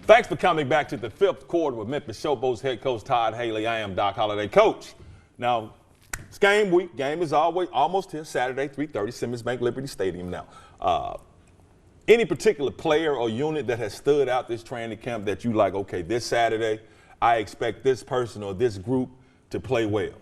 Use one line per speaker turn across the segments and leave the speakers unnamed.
Thanks for coming back to the fifth quarter with Memphis Showboats head coach Todd Haley. I am Doc Holliday. Coach, now it's game week. Game is almost here, Saturday, 3:30, Simmons Bank Liberty Stadium now. Any particular player or unit that has stood out this training camp that you like, okay, this Saturday, I expect this person or this group to play well?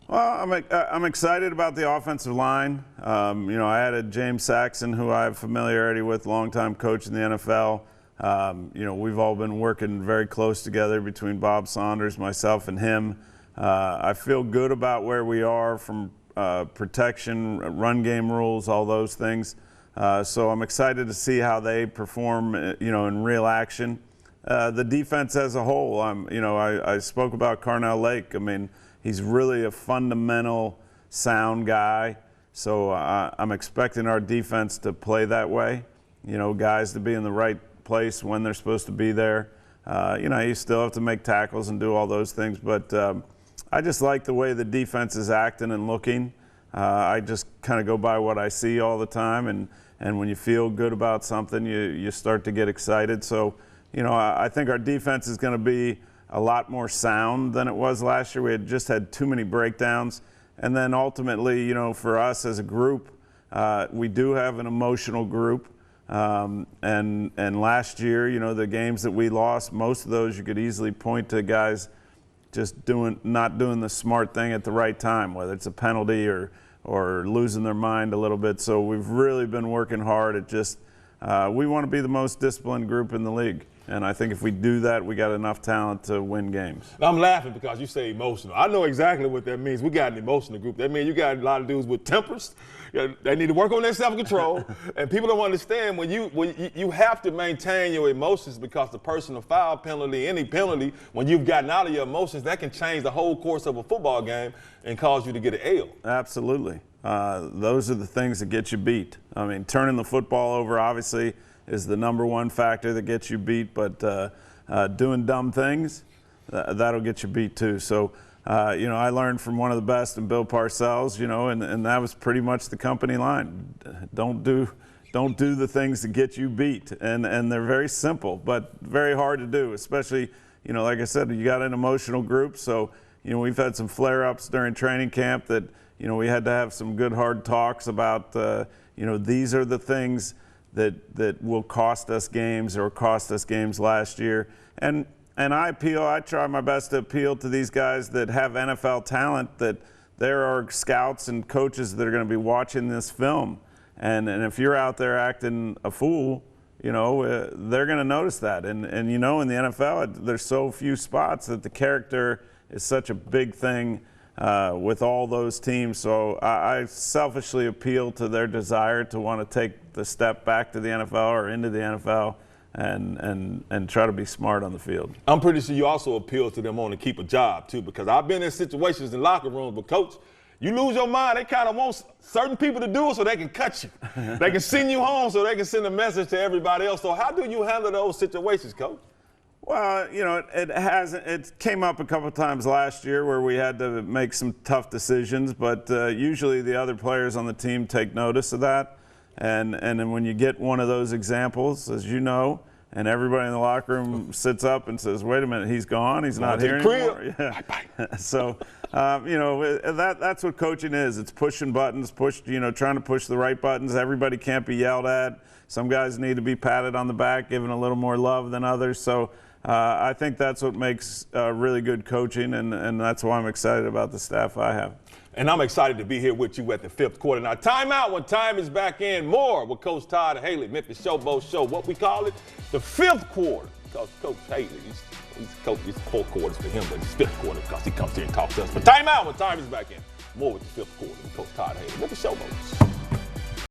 Well, I'm excited about the offensive line. I added James Saxon, who I have familiarity with, longtime coach in the NFL. We've all been working very close together between Bob Saunders, myself, and him. I feel good about where we are from protection, run game rules, all those things. So I'm excited to see how they perform, in real action. The defense as a whole, I spoke about Carnell Lake. I mean, he's really a fundamental, sound guy. So I'm expecting our defense to play that way. Guys to be in the right place when they're supposed to be there. You still have to make tackles and do all those things, but I just like the way the defense is acting and looking. I just kind of go by what I see all the time, and when you feel good about something, you start to get excited. So, I think our defense is going to be a lot more sound than it was last year. We had just had too many breakdowns. And then ultimately, for us as a group, we do have an emotional group. And last year, the games that we lost, most of those you could easily point to guys just not doing the smart thing at the right time, whether it's a penalty or losing their mind a little bit. So we've really been working hard at just we want to be the most disciplined group in the league. And I think if we do that, we got enough talent to win games.
I'm laughing because you say emotional. I know exactly what that means. We got an emotional group. That means you got a lot of dudes with tempers. They need to work on their self-control. And people don't understand when you have to maintain your emotions, because the personal foul penalty, any penalty, when you've gotten out of your emotions, that can change the whole course of a football game and cause you to get an L.
Absolutely. Those are the things that get you beat. I mean, turning the football over, obviously, is the number one factor that gets you beat, but doing dumb things, that'll get you beat too. So, I learned from one of the best in Bill Parcells, and that was pretty much the company line. Don't do the things that get you beat. And they're very simple, but very hard to do, especially, like I said, you got an emotional group. So, we've had some flare-ups during training camp that, we had to have some good hard talks about, these are the things that will cost us games or cost us games last year. And I try my best to appeal to these guys that have NFL talent, that there are scouts and coaches that are going to be watching this film. And if you're out there acting a fool, they're going to notice that. And in the NFL, there's so few spots that the character is such a big thing with all those teams. So I selfishly appeal to their desire to want to take the step back to the NFL or into the NFL and try to be smart on the field.
I'm pretty sure you also appeal to them wanting to keep a job too, because I've been in situations in locker rooms, but coach, you lose your mind, they kind of want certain people to do it so they can cut you. They can send you home so they can send a message to everybody else. So how do you handle those situations, coach?
Well, it came up a couple of times last year where we had to make some tough decisions, but usually the other players on the team take notice of that. And then when you get one of those examples, as you know, and everybody in the locker room sits up and says, wait a minute, he's gone, he's not here anymore. Yeah. Bye. So, that's what coaching is. It's pushing buttons, trying to push the right buttons. Everybody can't be yelled at. Some guys need to be patted on the back, given a little more love than others. So I think that's what makes really good coaching, and that's why I'm excited about the staff I have.
And I'm excited to be here with you at the fifth quarter. Now, time out when time is back in. More with Coach Todd Haley, Memphis Showboats Show. What we call it, the fifth quarter. Because Coach Haley, he's 4 quarters for him, but it's fifth quarter because he comes here and talks to us. But time out when time is back in. More with the fifth quarter with Coach Todd Haley, Memphis Showboats.